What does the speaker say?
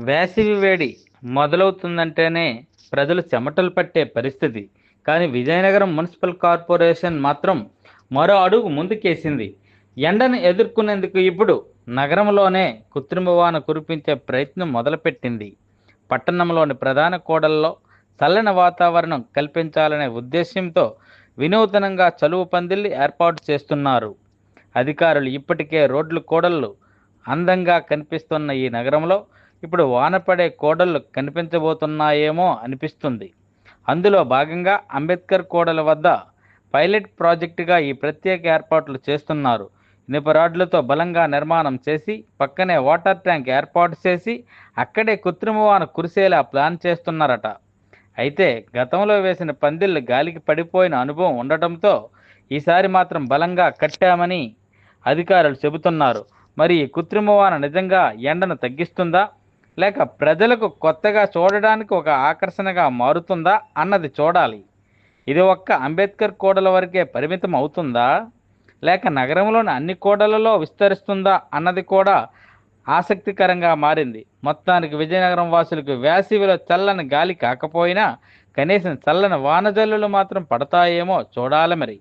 వేసవి వేడి మొదలవుతుందంటేనే ప్రజలు చెమటలు పట్టే పరిస్థితి. కానీ విజయనగరం మున్సిపల్ కార్పొరేషన్ మాత్రం మరో అడుగు ముందుకేసింది. ఎండను ఎదుర్కొనేందుకు ఇప్పుడు నగరంలోనే కృత్రిమ వాన కురిపించే ప్రయత్నం మొదలుపెట్టింది. పట్టణంలోని ప్రధాన కూడళ్లలో చల్లని వాతావరణం కల్పించాలనే ఉద్దేశ్యంతో వినూతనంగా చలువ పందిళ్లు ఏర్పాటు చేస్తున్నారు. అధికారులు ఇప్పటికే రోడ్లు కూడళ్లు అందంగా కనిపిస్తున్న ఈ నగరంలో ఇప్పుడు వాన పడే కోడళ్లు కనిపించబోతున్నాయేమో అనిపిస్తుంది. అందులో భాగంగా అంబేద్కర్ కూడలి వద్ద పైలట్ ప్రాజెక్టుగా ఈ ప్రత్యేక ఏర్పాట్లు చేస్తున్నారు. ఇనుప రాడ్లతో బలంగా నిర్మాణం చేసి పక్కనే వాటర్ ట్యాంక్ ఏర్పాటు చేసి అక్కడే కృత్రిమ వాన కురిసేలా ప్లాన్ చేస్తున్నారట. అయితే గతంలో వేసిన పందిళ్ళు గాలికి పడిపోయిన అనుభవం ఉండటంతో ఈసారి మాత్రం బలంగా కట్టామని అధికారులు చెబుతున్నారు. మరి ఈ కృత్రిమ వాన నిజంగా ఎండను తగ్గిస్తుందా, లేక ప్రజలకు కొత్తగా చూడడానికి ఒక ఆకర్షణగా మారుతుందా అన్నది చూడాలి. ఇది ఒక్క అంబేద్కర్ కూడల వరకే పరిమితం అవుతుందా, లేక నగరంలోని అన్ని కూడలలో విస్తరిస్తుందా అన్నది కూడా ఆసక్తికరంగా మారింది. మొత్తానికి విజయనగరం వాసులకు వేసవిలో చల్లని గాలి కాకపోయినా కనీసం చల్లని వానజల్లులు మాత్రం పడతాయేమో చూడాలి మరి.